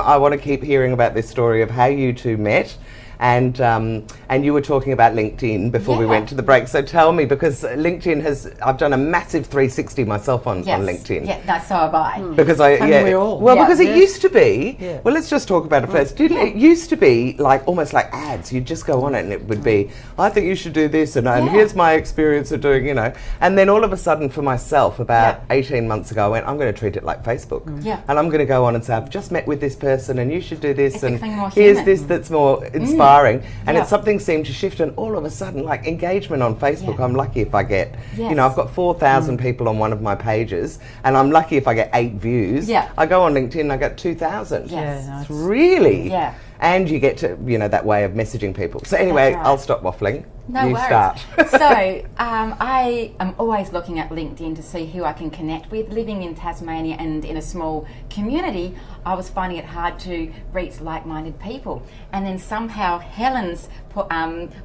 I want to keep hearing about this story of how you two met. And you were talking about LinkedIn before we went to the break. So tell me, because LinkedIn I've done a massive 360 myself on LinkedIn. Yeah, that's so have I. Because we all? Well, because it used to be, well, let's just talk about it first. It used to be like almost like ads. You'd just go on it and it would be, I think you should do this and here's my experience of doing, you know. And then all of a sudden for myself, about 18 months ago, I went, I'm going to treat it like Facebook. And I'm going to go on and say, I've just met with this person and you should do this. It's and more here's human. this that's more inspiring. And it's something seemed to shift, and all of a sudden, like engagement on Facebook, I'm lucky if I get, you know, I've got 4,000 people on one of my pages, and I'm lucky if I get 8 views. I go on LinkedIn and I get 2,000. Yes. It's really. And you get to, you know, that way of messaging people. So anyway, I'll stop waffling. No you worries. Start. So I am always looking at LinkedIn to see who I can connect with. Living in Tasmania and in a small community, I was finding it hard to reach like-minded people. And then somehow Helen's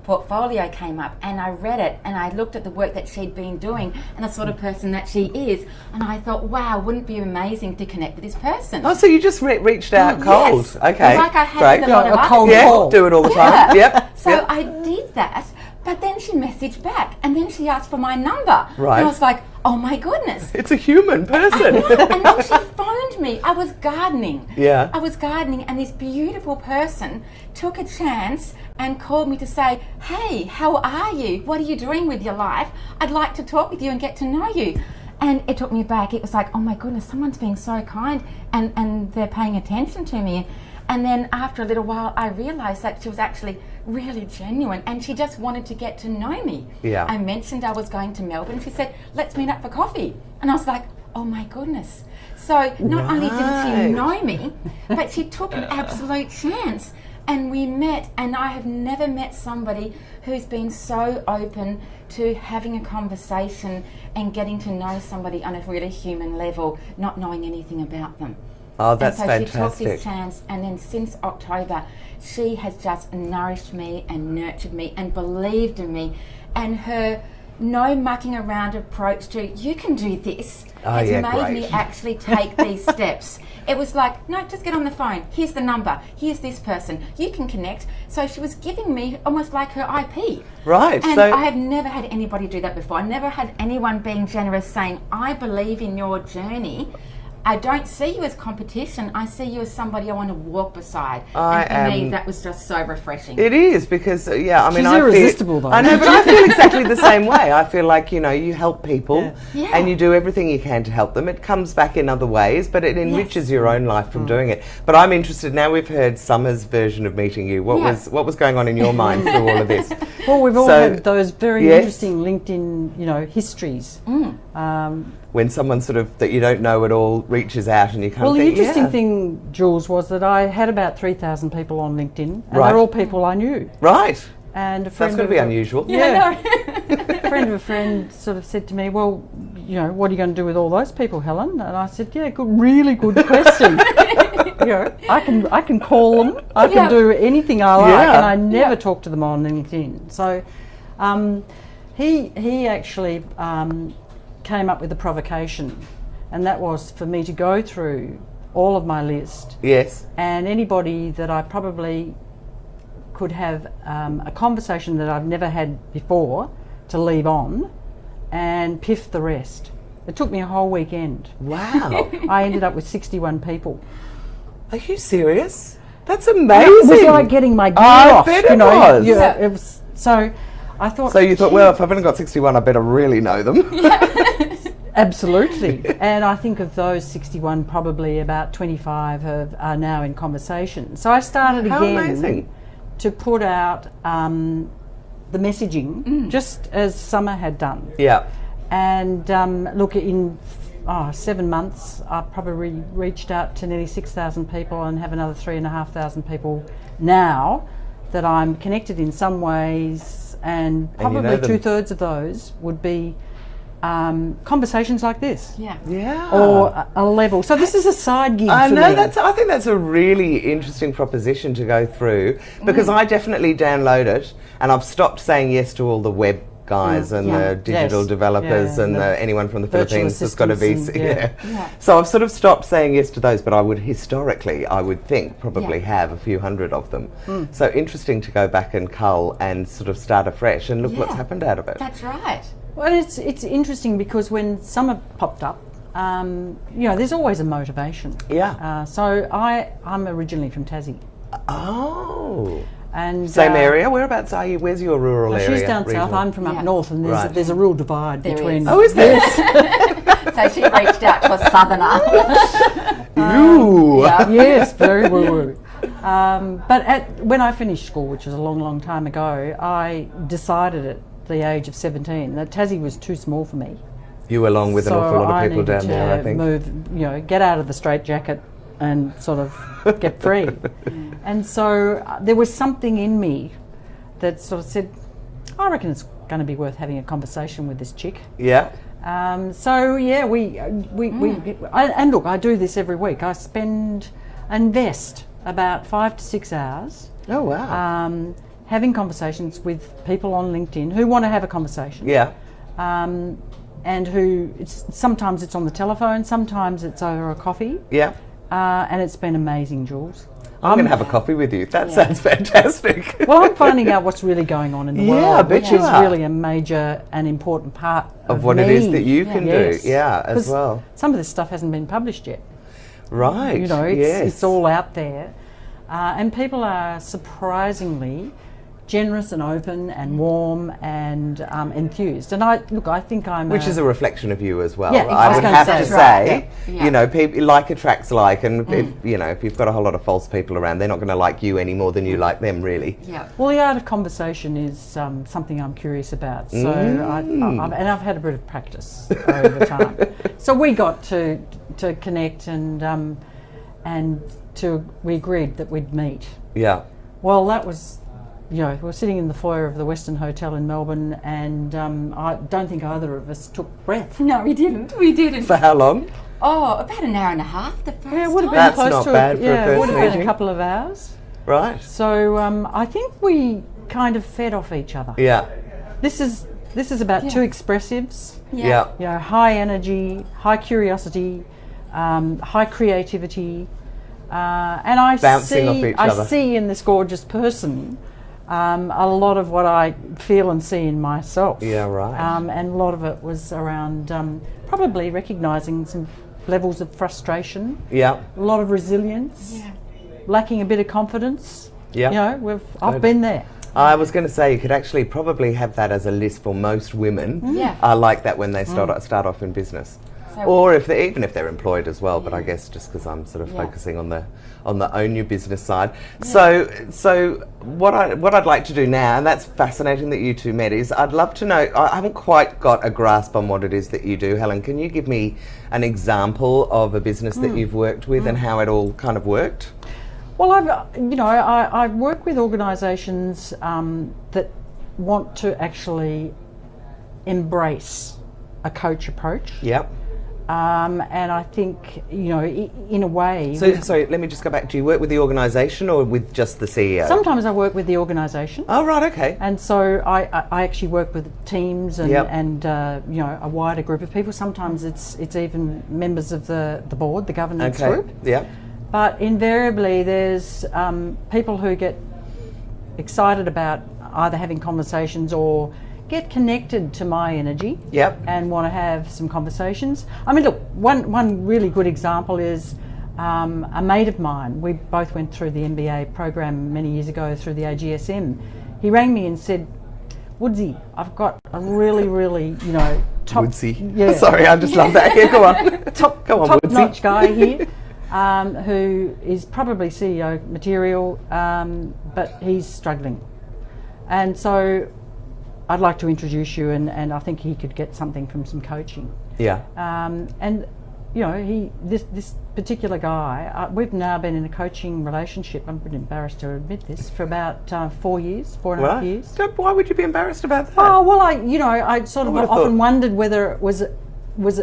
portfolio came up, and I read it, and I looked at the work that she'd been doing and the sort of person that she is, and I thought, wow, wouldn't it be amazing to connect with this person? Oh, so you just reached out cold. Yes. Okay. Like I had with a lot of a other cold people. call. Do it all the time. So I did that, but then she messaged back, and then she asked for my number. Right. And I was like, oh my goodness. It's a human person. And then she phoned me. I was gardening. I was gardening, and this beautiful person took a chance and called me to say, hey, how are you? What are you doing with your life? I'd like to talk with you and get to know you. And it took me back. It was like, oh my goodness, someone's being so kind, and they're paying attention to me. And then after a little while, I realised that she was actually really genuine, and she just wanted to get to know me. I mentioned I was going to Melbourne. She said, let's meet up for coffee. And I was like, oh my goodness. So not only didn't she know me, but she took an absolute chance. And we met, and I have never met somebody who's been so open to having a conversation and getting to know somebody on a really human level, not knowing anything about them. Oh, that's fantastic. fantastic. She took this chance, and then since October, she has just nourished me and nurtured me and believed in me, and her no mucking around approach to, you can do this, has made me actually take these steps. It was like, no, just get on the phone. Here's the number. Here's this person. You can connect. So she was giving me almost like her IP. Right. And so I have never had anybody do that before. I never had anyone being generous saying, I believe in your journey. I don't see you as competition. I see you as somebody I want to walk beside. And for me, that was just so refreshing. It is, because, I mean, she's irresistible, though. I know, but I feel exactly the same way. I feel like, you know, you help people and you do everything you can to help them. It comes back in other ways, but it enriches your own life from doing it. But I'm interested, now we've heard Summer's version of meeting you. What was going on in your mind through all of this? Well, we've all had those very interesting LinkedIn, you know, histories. When someone sort of that you don't know at all reaches out and you kind of think, the interesting thing, Jules, was that I had about 3,000 people on LinkedIn, and they're all people I knew. Right. And a friend That's going to be unusual. A friend of a friend sort of said to me, well, you know, what are you going to do with all those people, Helen? And I said, really good question. You know, I can call them, I can do anything I like, and I never talk to them on LinkedIn. So he actually came up with a provocation, and that was for me to go through all of my list. Yes. And anybody that I probably could have a conversation that I've never had before to leave on, and piff the rest. It took me a whole weekend. Wow. I ended up with 61 people. Are you serious? That's amazing. It was like getting my gear off. I bet it was. Yeah, it was. So I thought. So you thought, well, if I've only got 61, I better really know them. Absolutely. And I think of those 61, probably about 25 are now in conversation. So I started again to put out the messaging, just as Summer had done. Yeah. And look, in 7 months, I probably reached out to nearly 6,000 people and have another 3,500 people now that I'm connected in some ways, and probably 2/3 of those would be conversations like this. Yeah. Or a level. So this is a side gig I for know, me. I think that's a really interesting proposition to go through, because I definitely download it, and I've stopped saying yes to all the web guys and the digital developers and anyone from the Philippines has got to be. So I've sort of stopped saying yes to those, but I would historically, I would think, probably have a few hundred of them. So interesting to go back and cull and sort of start afresh and look what's happened out of it. That's right. Well, it's interesting because when some have popped up, there's always a motivation. Yeah. So I'm originally from Tassie. Oh. And same area? Whereabouts are you? Where's your rural area? She's down south, I'm from up north, and there's a real divide between... Oh, is there? So she reached out to a southerner. Ooh! Yes, very woo-woo. But when I finished school, which was a long, long time ago, I decided at the age of 17 that Tassie was too small for me. You along with an awful lot of people down there, I think. Move, get out of the straitjacket and sort of get free. And so there was something in me that sort of said, I reckon it's going to be worth having a conversation with this chick. Yeah. And look, I do this every week. I invest about 5 to 6 hours. Oh, wow. Having conversations with people on LinkedIn who want to have a conversation. Yeah. And sometimes it's on the telephone, sometimes it's over a coffee. Yeah. And it's been amazing, Jules. I'm going to have a coffee with you. That sounds fantastic. Well, I'm finding out what's really going on in the world, I bet which you is are. really a major and important part of what it is that you can do. Yeah, as well. Some of this stuff hasn't been published yet. Right. It's all out there. And people are surprisingly generous and open and warm and enthused. And I think I'm... Which is a reflection of you as well. Yeah, I would have to say, right. People like attracts like, and if you've got a whole lot of false people around, they're not going to like you any more than you like them, really. Yeah. Well, the art of conversation is something I'm curious about. So I've had a bit of practice over time. So we got to connect and we agreed that we'd meet. Yeah. Well, that was... we were sitting in the foyer of the Western Hotel in Melbourne, and I don't think either of us took breath. No, we didn't. We didn't. For how long? Oh, about an hour and a half the first time. It would have been That's close not to bad for a first it would have been meeting. a couple of hours. Right. So I think we kind of fed off each other. Yeah. This is about two expressives. Yeah. High energy, high curiosity, high creativity, and I Bouncing off each other. see in this gorgeous person a lot of what I feel and see in myself. Yeah, right. And a lot of it was around probably recognising some levels of frustration. Yeah. A lot of resilience. Yeah. Lacking a bit of confidence. Yeah. I've been there. I was going to say you could actually probably have that as a list for most women. Yeah. Are like that when they start off in business. Or even if they're employed as well, but I guess just because I'm sort of focusing on the own your business side. Yeah. So what I'd like to do now, and that's fascinating that you two met, is I'd love to know. I haven't quite got a grasp on what it is that you do, Helen. Can you give me an example of a business that you've worked with and how it all kind of worked? Well, I work with organisations that want to actually embrace a coach approach. Yep. And I think, in a way... So, sorry, let me just go back. Do you work with the organisation or with just the CEO? Sometimes I work with the organisation. Oh, right, okay. And so I actually work with teams and a wider group of people. Sometimes it's even members of the board, the governance group. Yeah. But invariably there's people who get excited about either having conversations or get connected to my energy and want to have some conversations. I mean, look, one really good example is a mate of mine. We both went through the MBA program many years ago through the AGSM. He rang me and said, Woodsy, I've got a really, really, top... Woodsy. Yeah. Sorry, I just love that. Yeah, go on. Top-notch guy here. Who is probably CEO material, but he's struggling. And so I'd like to introduce you, and I think he could get something from some coaching. Yeah. And this particular guy, we've now been in a coaching relationship. I'm a bit embarrassed to admit this, for about 4 years, 4.5 years. Why would you be embarrassed about that? Oh well, I sort of often wondered whether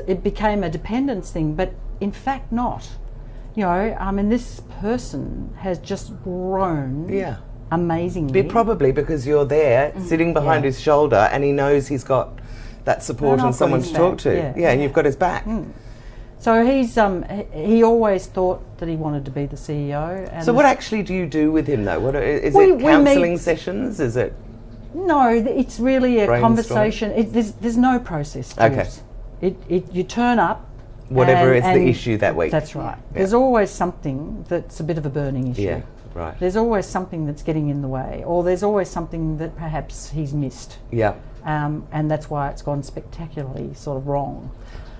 it became a dependence thing, but in fact not. This person has just grown amazingly. Probably because you're there, sitting behind his shoulder, and he knows he's got that support and someone to talk to. Yeah, and you've got his back. So he always thought that he wanted to be the CEO. And so what actually do you do with him, though? What is it? Counselling sessions? Is it? No, it's really a conversation. There's no process to it. You turn up. Whatever is the issue that week. That's right. Yeah. There's always something that's a bit of a burning issue. Yeah, right. There's always something that's getting in the way, or there's always something that perhaps he's missed. Yeah. And that's why it's gone spectacularly sort of wrong.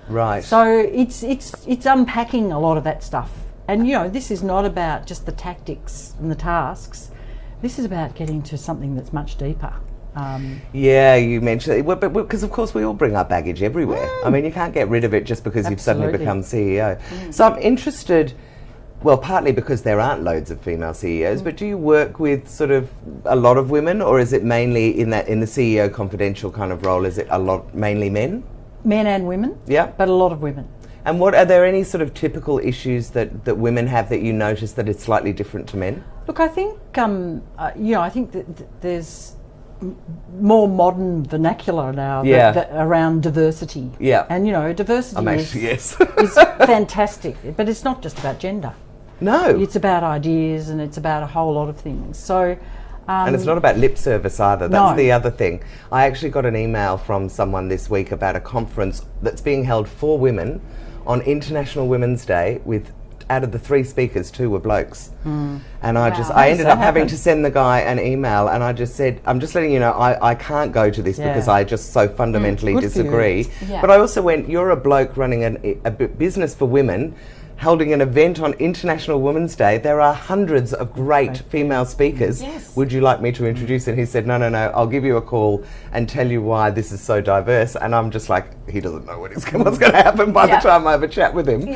Right. So it's unpacking a lot of that stuff. And this is not about just the tactics and the tasks. This is about getting to something that's much deeper. You mentioned it, but because of course we all bring our baggage everywhere. I mean, you can't get rid of it just because you've suddenly become CEO. So I'm interested, well, partly because there aren't loads of female CEOs, but do you work with sort of a lot of women, or is it mainly in the CEO confidential kind of role? Is it mainly men? Men and women. Yeah, but a lot of women. And are there any sort of typical issues that women have that you notice that it's slightly different to men? Look, I think I think that there's more modern vernacular now around diversity. Yeah. And diversity is fantastic, but it's not just about gender. No. It's about ideas, and it's about a whole lot of things. So and it's not about lip service either. That's the other thing. I actually got an email from someone this week about a conference that's being held for women on International Women's Day with, out of the 3 speakers, 2 were blokes. And I ended up having to send the guy an email, and I just said, I'm just letting you know I can't go to this because I just so fundamentally disagree. But I also went, you're a bloke running a business for women, holding an event on International Women's Day. There are hundreds of great female speakers. Yes. Would you like me to introduce? And he said, no, I'll give you a call and tell you why this is so diverse. And I'm just like, he doesn't know what's going to happen by the time I have a chat with him. Yeah.